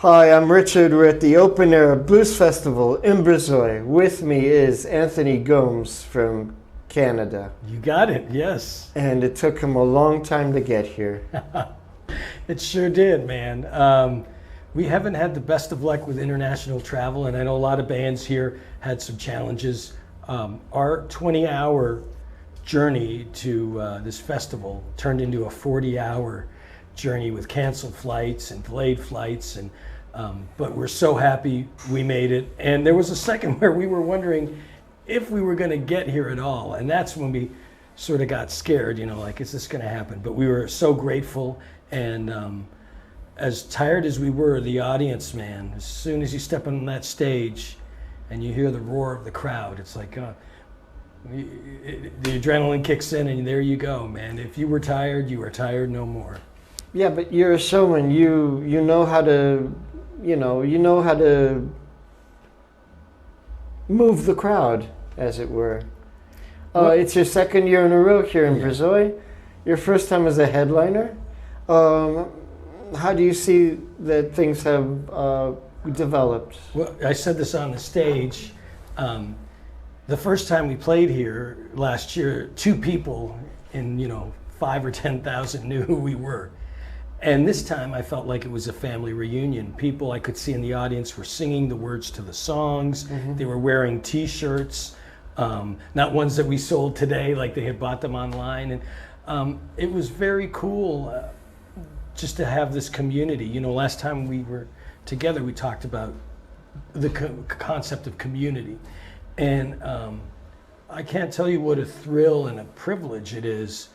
Hi, I'm Richard. We're at the Open Air Blues Festival in Brezoi. With me is Anthony Gomes from Canada. You got it, yes. And it took him a long time to get here. It sure did, man. We haven't had the best of luck with international travel, and I know a lot of bands here had some challenges. Our 20-hour journey to this festival turned into a 40-hour journey with canceled flights and delayed flights, and but we're so happy we made it. And there was a second where we were wondering if we were going to get here at all, and that's when we sort of got scared, like, is this going to happen? But we were so grateful, and as tired as we were, the audience, man, as soon as you step on that stage and you hear the roar of the crowd, it's like the adrenaline kicks in, and there you go, man. If you were tired, you were tired no more. Yeah, but you're a showman. You know how to, you know how to move the crowd, as it were. It's your second year in a row here in Brezoi. Your first time as a headliner. How do you see that things have developed? Well, I said this on the stage. The first time we played here last year, 2 people in 5 or 10,000 knew who we were. And this time I felt like it was a family reunion. People I could see in the audience were singing the words to the songs. Mm-hmm. They were wearing T-shirts, not ones that we sold today, like they had bought them online. And it was very cool just to have this community. Last time we were together, we talked about the concept of community. And I can't tell you what a thrill and a privilege it is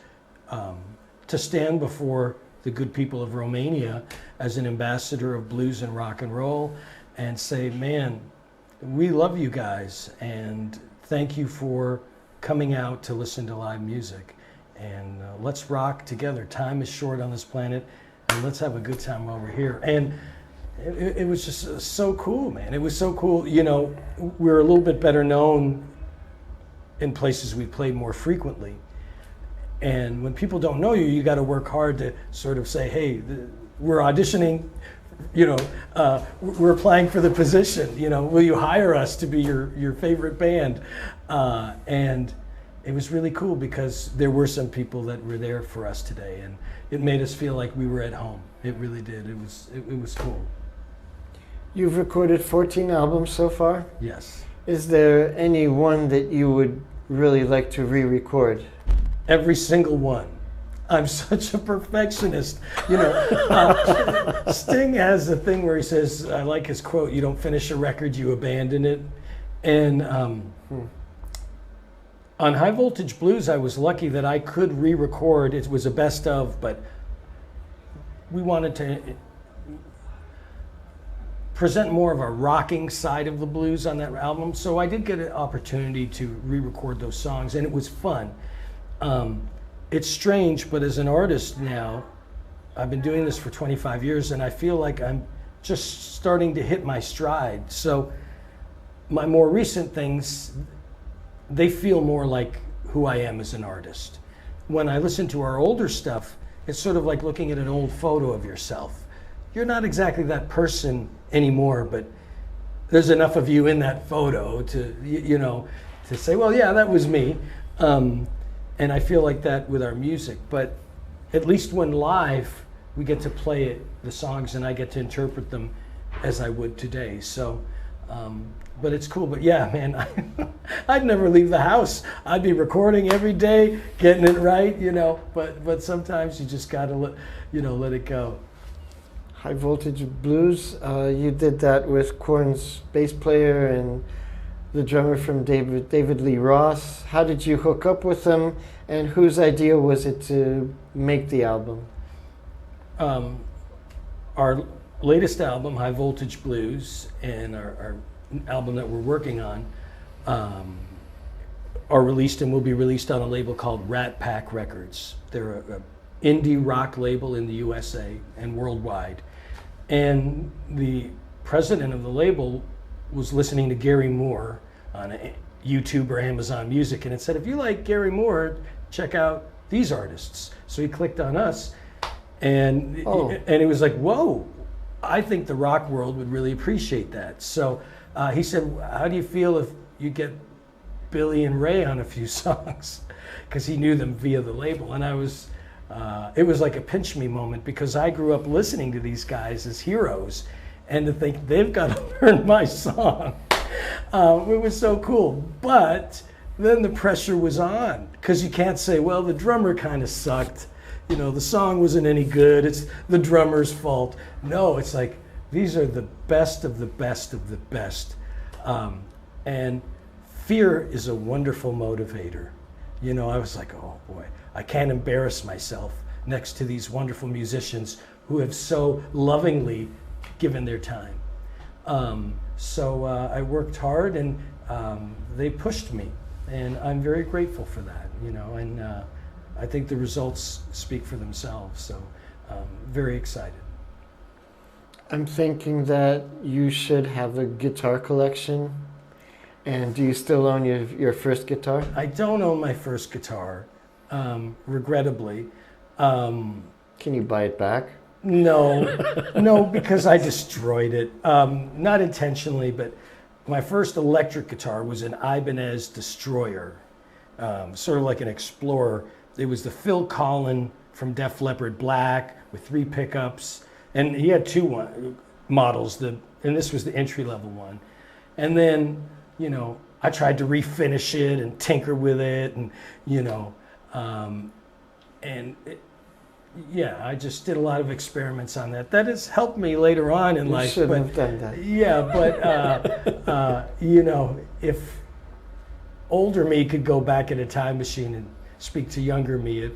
to stand before the good people of Romania as an ambassador of blues and rock and roll and say, man, we love you guys, and thank you for coming out to listen to live music. And let's rock together. Time is short on this planet, and let's have a good time while we're here. And it was just so cool, man. It was so cool. We're a little bit better known in places we played more frequently. And when people don't know you, you got to work hard to sort of say, hey, we're auditioning, we're applying for the position, will you hire us to be your favorite band? And it was really cool because there were some people that were there for us today, and it made us feel like we were at home. It really did. It was cool. You've recorded 14 albums so far? Yes. Is there any one that you would really like to re-record? Every single one. I'm such a perfectionist. Sting has a thing where he says, I like his quote, you don't finish a record, you abandon it. And on High Voltage Blues, I was lucky that I could re-record. It was a best of, but we wanted to present more of a rocking side of the blues on that album. So I did get an opportunity to re-record those songs, and it was fun. It's strange, but as an artist now, I've been doing this for 25 years, and I feel like I'm just starting to hit my stride. So my more recent things, they feel more like who I am as an artist. When I listen to our older stuff, it's sort of like looking at an old photo of yourself. You're not exactly that person anymore, but there's enough of you in that photo to, to say, well, yeah, that was me. And I feel like that with our music, but at least when live, we get to play the songs, and I get to interpret them as I would today. So, but it's cool. But yeah, man, I'd never leave the house. I'd be recording every day, getting it right, but sometimes you just gotta let it go. High Voltage Blues, you did that with Korn's bass player and the drummer from David Lee Roth. How did you hook up with them, and whose idea was it to make the album? Our latest album, High Voltage Blues, and our album that we're working on are released and will be released on a label called Rat Pack Records. They're an indie rock label in the USA and worldwide. And the president of the label was listening to Gary Moore on YouTube or Amazon Music, and it said, if you like Gary Moore, check out these artists. So he clicked on us, and it was like, whoa, I think the rock world would really appreciate that. So he said, how do you feel if you get Billy and Ray on a few songs? Because he knew them via the label. And it was like a pinch me moment, because I grew up listening to these guys as heroes, and to think they've got to learn my song. It was so cool. But then the pressure was on, because you can't say, well, the drummer kind of sucked. The song wasn't any good. It's the drummer's fault. No, it's like, these are the best of the best of the best. And fear is a wonderful motivator. I was like, oh boy, I can't embarrass myself next to these wonderful musicians who have so lovingly given their time. So I worked hard, and they pushed me, and I'm very grateful for that, and I think the results speak for themselves, so very excited. I'm thinking that you should have a guitar collection. And do you still own your first guitar? I don't own my first guitar, regrettably. Can you buy it back? No, because I destroyed it. Not intentionally, but my first electric guitar was an Ibanez Destroyer, sort of like an Explorer. It was the Phil Collin from Def Leppard black with 3 pickups. And he had 2 models, and this was the entry-level one. And then, I tried to refinish it and tinker with it, and, I just did a lot of experiments on that. That has helped me later on in life. You shouldn't have done that. Yeah, but, if older me could go back in a time machine and speak to younger me,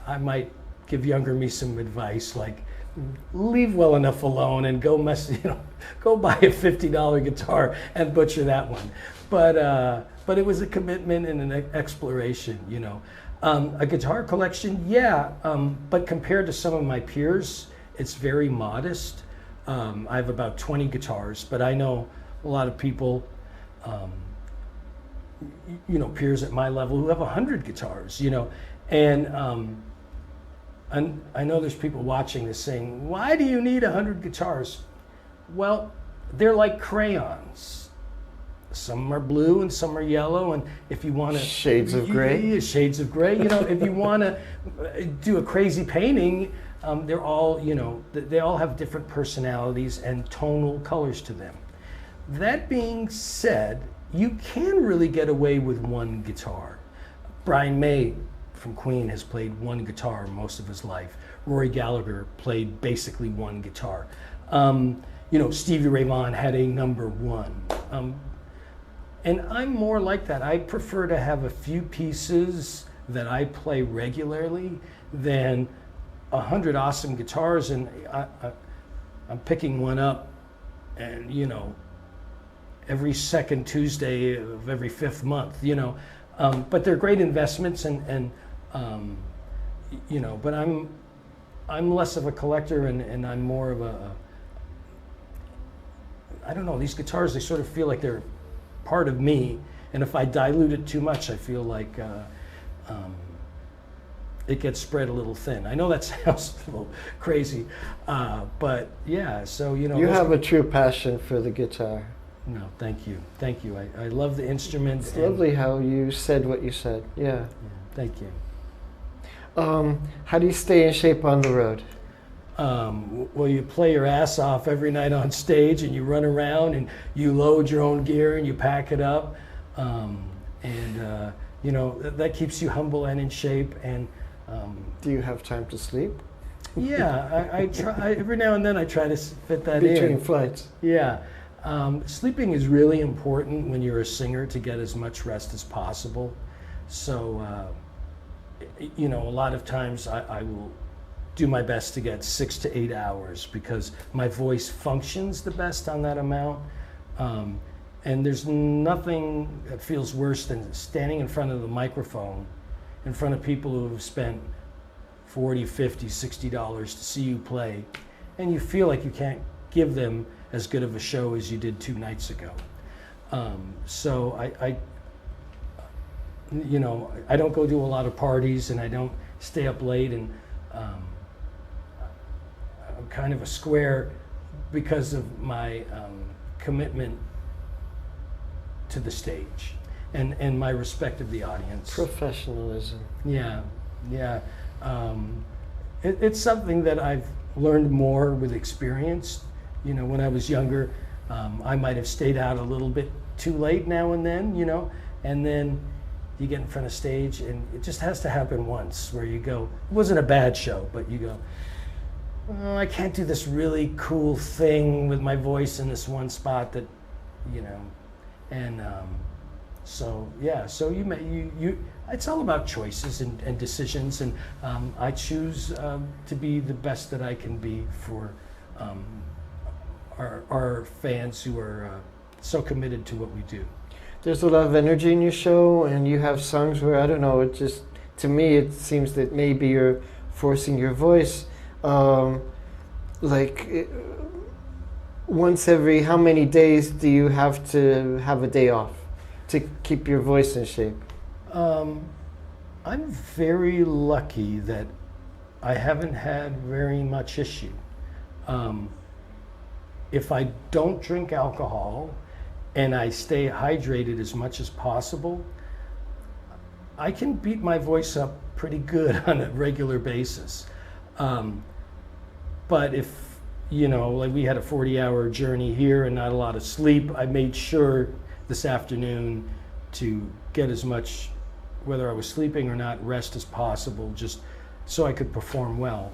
I might give younger me some advice, like, leave well enough alone and go go buy a $50 guitar and butcher that one. But it was a commitment and an exploration, A guitar collection, yeah, but compared to some of my peers, it's very modest. I have about 20 guitars, but I know a lot of people, peers at my level who have 100 guitars, and I know there's people watching this saying, why do you need 100 guitars? Well, they're like crayons. Some are blue and some are yellow, and if you want to... Shades of gray? Shades of gray. If you want to do a crazy painting, they're all, they all have different personalities and tonal colors to them. That being said, you can really get away with one guitar. Brian May from Queen has played one guitar most of his life. Rory Gallagher played basically one guitar. Stevie Ray Vaughan had a number 1. And I'm more like that. I prefer to have a few pieces that I play regularly than 100 awesome guitars, and I'm picking one up, and every second Tuesday of every 5th month. But they're great investments, and but I'm less of a collector, and I'm more of a, I don't know, these guitars, they sort of feel like they're part of me, and if I dilute it too much, I feel like it gets spread a little thin. I know that sounds a little crazy, but yeah, so You have a true passion for the guitar. No, thank you. I love the instrument. It's lovely how you said what you said. Yeah. Thank you. How do you stay in shape on the road? Well, you play your ass off every night on stage, and you run around, and you load your own gear, and you pack it up, that keeps you humble and in shape. And do you have time to sleep? Yeah, I try every now and then. I try to fit that in between flights. Yeah. Sleeping is really important when you're a singer, to get as much rest as possible. So, a lot of times I will do my best to get 6 to 8 hours, because my voice functions the best on that amount. And there's nothing that feels worse than standing in front of the microphone, in front of people who have spent $40, $50, $60 to see you play, and you feel like you can't give them as good of a show as you did 2 nights ago. So I don't go do a lot of parties, and I don't stay up late, and I'm kind of a square because of my commitment to the stage and my respect of the audience. Professionalism. Yeah, yeah. It's something that I've learned more with experience. You know, when I was younger, I might have stayed out a little bit too late now and then, you know, and then you get in front of stage and it just has to happen once where you go, it wasn't a bad show, but you go, oh, I can't do this really cool thing with my voice in this one spot that, you know, and so yeah, so it's all about choices and decisions, and I choose to be the best that I can be for our fans who are so committed to what we do. There's a lot of energy in your show, and you have songs where, I don't know, it just, to me, it seems that maybe you're forcing your voice. Once every how many days do you have to have a day off to keep your voice in shape? I'm very lucky that I haven't had very much issue. If I don't drink alcohol and I stay hydrated as much as possible, I can beat my voice up pretty good on a regular basis. But if, you know, like we had a 40-hour journey here and not a lot of sleep, I made sure this afternoon to get as much, whether I was sleeping or not, rest as possible, just so I could perform well.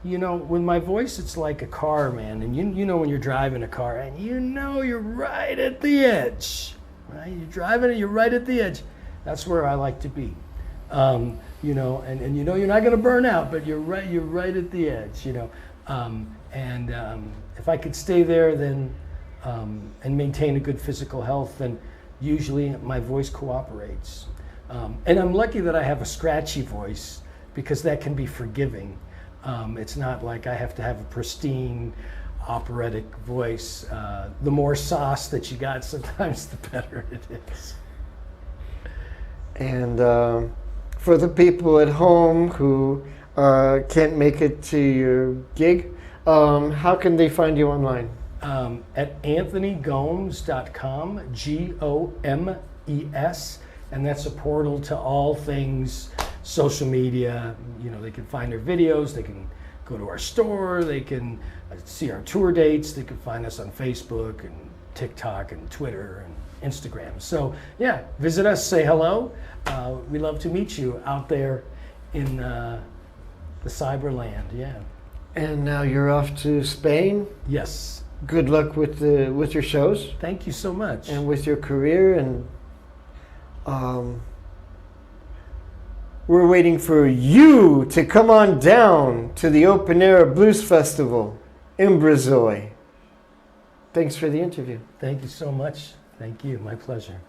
You know, with my voice, it's like a car, man. And you know when you're driving a car and you know you're right at the edge, right? You're driving it, you're right at the edge. That's where I like to be. You know, and you know you're not going to burn out, but you're right at the edge, you know. If I could stay there, then and maintain a good physical health, then usually my voice cooperates. And I'm lucky that I have a scratchy voice, because that can be forgiving. It's not like I have to have a pristine operatic voice. The more sauce that you got, sometimes the better it is. And for the people at home who can't make it to your gig, how can they find you online? At anthonygomes.com, Gomes, and that's a portal to all things social media. You know, they can find our videos, they can go to our store, they can see our tour dates, they can find us on Facebook and TikTok and Twitter and Instagram. So yeah, visit us, say hello. We love to meet you out there in the cyberland. Yeah. And now you're off to Spain. Yes. Good luck with your shows. Thank you so much. And with your career. And we're waiting for you to come on down to the Open Air Blues Festival in Brezoi. Thanks for the interview. Thank you so much. Thank you. My pleasure.